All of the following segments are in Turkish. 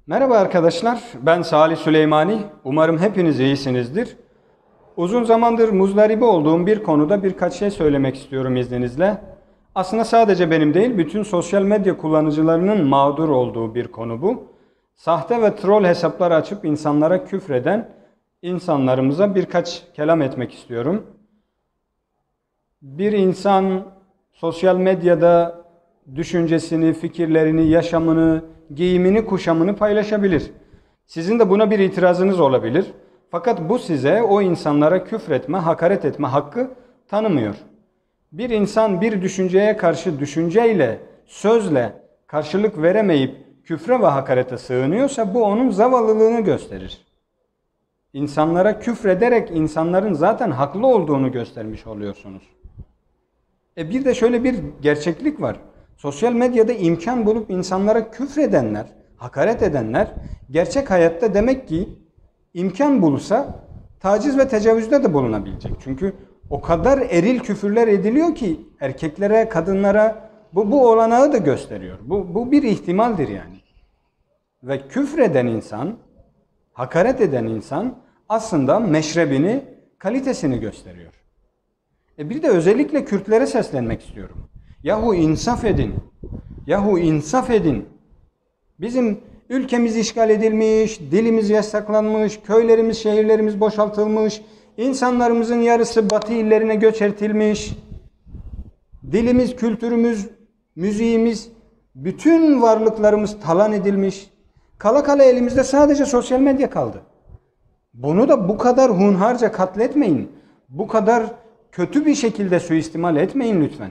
Merhaba arkadaşlar, ben Salih Süleymani. Umarım hepiniz iyisinizdir. Uzun zamandır muzdaribi olduğum bir konuda birkaç şey söylemek istiyorum izninizle. Aslında sadece benim değil, bütün sosyal medya kullanıcılarının mağdur olduğu bir konu bu. Sahte ve troll hesaplar açıp insanlara küfreden insanlarımıza birkaç kelam etmek istiyorum. Bir insan sosyal medyada düşüncesini, fikirlerini, yaşamını, giyimini, kuşamını paylaşabilir. Sizin de buna bir itirazınız olabilir. Fakat bu size o insanlara küfretme, hakaret etme hakkı tanımıyor. Bir insan bir düşünceye karşı düşünceyle, sözle karşılık veremeyip küfre ve hakarete sığınıyorsa bu onun zavallılığını gösterir. İnsanlara küfrederek insanların zaten haklı olduğunu göstermiş oluyorsunuz. Bir de şöyle bir gerçeklik var. Sosyal medyada imkan bulup insanlara küfredenler, hakaret edenler gerçek hayatta demek ki imkan bulsa taciz ve tecavüzde de bulunabilecek. Çünkü o kadar eril küfürler ediliyor ki erkeklere, kadınlara bu olanağı da gösteriyor. Bu bir ihtimaldir yani. Ve küfreden insan, hakaret eden insan aslında meşrebini, kalitesini gösteriyor. Bir de özellikle Kürtlere seslenmek istiyorum. Yahu insaf edin. Yahu insaf edin. Bizim ülkemiz işgal edilmiş, dilimiz yasaklanmış, köylerimiz, şehirlerimiz boşaltılmış, insanlarımızın yarısı batı illerine göç ettilmiş, dilimiz, kültürümüz, müziğimiz, bütün varlıklarımız talan edilmiş. Kala kala elimizde sadece sosyal medya kaldı. Bunu da bu kadar hunharca katletmeyin. Bu kadar kötü bir şekilde suistimal etmeyin lütfen.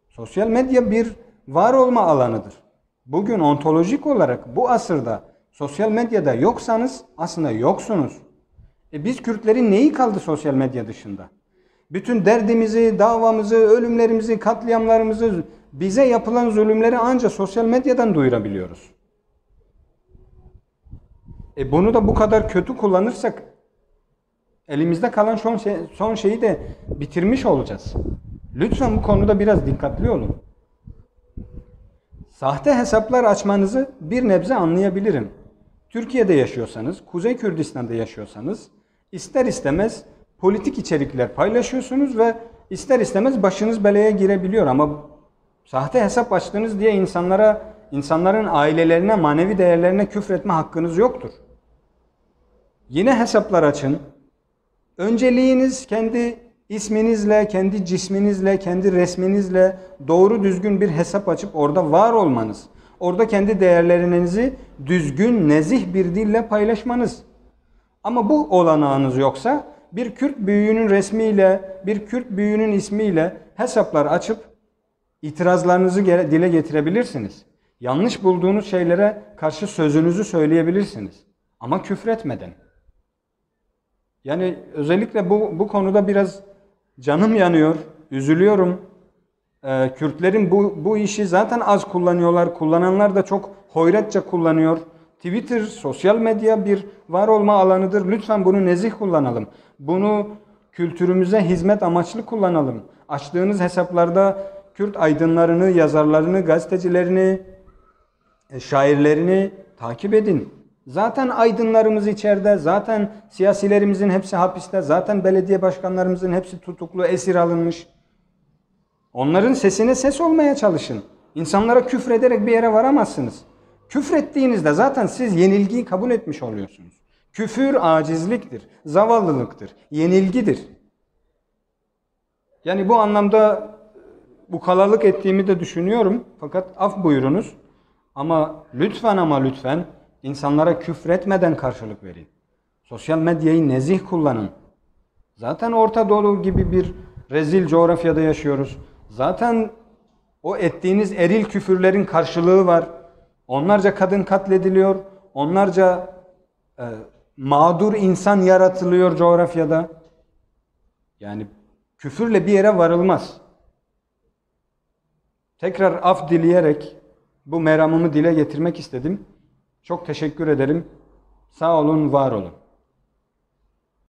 Sosyal medya bir var olma alanıdır. Bugün ontolojik olarak bu asırda sosyal medyada yoksanız aslında yoksunuz. Biz Kürtlerin neyi kaldı sosyal medya dışında? Bütün derdimizi, davamızı, ölümlerimizi, katliamlarımızı, bize yapılan zulümleri ancak sosyal medyadan duyurabiliyoruz. Bunu da bu kadar kötü kullanırsak elimizde kalan son şeyi de bitirmiş olacağız. Lütfen bu konuda biraz dikkatli olun. Sahte hesaplar açmanızı bir nebze anlayabilirim. Türkiye'de yaşıyorsanız, Kuzey Kürdistan'da yaşıyorsanız ister istemez politik içerikler paylaşıyorsunuz ve ister istemez başınız belaya girebiliyor. Ama sahte hesap açtınız diye insanların ailelerine, manevi değerlerine küfretme hakkınız yoktur. Yine hesaplar açın. Önceliğiniz kendi isminizle, kendi cisminizle, kendi resminizle doğru düzgün bir hesap açıp orada var olmanız. Orada kendi değerlerinizi düzgün, nezih bir dille paylaşmanız. Ama bu olanağınız yoksa bir Kürt büyüğünün resmiyle, bir Kürt büyüğünün ismiyle hesaplar açıp itirazlarınızı dile getirebilirsiniz. Yanlış bulduğunuz şeylere karşı sözünüzü söyleyebilirsiniz. Ama küfretmeden. Yani özellikle bu konuda biraz canım yanıyor, üzülüyorum. Kürtlerin bu işi zaten az kullanıyorlar. Kullananlar da çok hoyratça kullanıyor. Twitter, sosyal medya bir var olma alanıdır. Lütfen bunu nezih kullanalım. Bunu kültürümüze hizmet amaçlı kullanalım. Açtığınız hesaplarda Kürt aydınlarını, yazarlarını, gazetecilerini, şairlerini takip edin. Zaten aydınlarımız içeride, zaten siyasilerimizin hepsi hapiste, zaten belediye başkanlarımızın hepsi tutuklu, esir alınmış. Onların sesine ses olmaya çalışın. İnsanlara küfrederek bir yere varamazsınız. Küfrettiğinizde zaten siz yenilgiyi kabul etmiş oluyorsunuz. Küfür acizliktir, zavallılıktır, yenilgidir. Yani bu anlamda ukalalık ettiğimi de düşünüyorum. Fakat af buyurunuz. Ama lütfen İnsanlara küfretmeden karşılık verin. Sosyal medyayı nezih kullanın. Zaten Orta Doğu gibi bir rezil coğrafyada yaşıyoruz. Zaten o ettiğiniz eril küfürlerin karşılığı var. Onlarca kadın katlediliyor. Onlarca mağdur insan yaratılıyor coğrafyada. Yani küfürle bir yere varılmaz. Tekrar af dileyerek bu meramımı dile getirmek istedim. Çok teşekkür ederim. Sağ olun, var olun.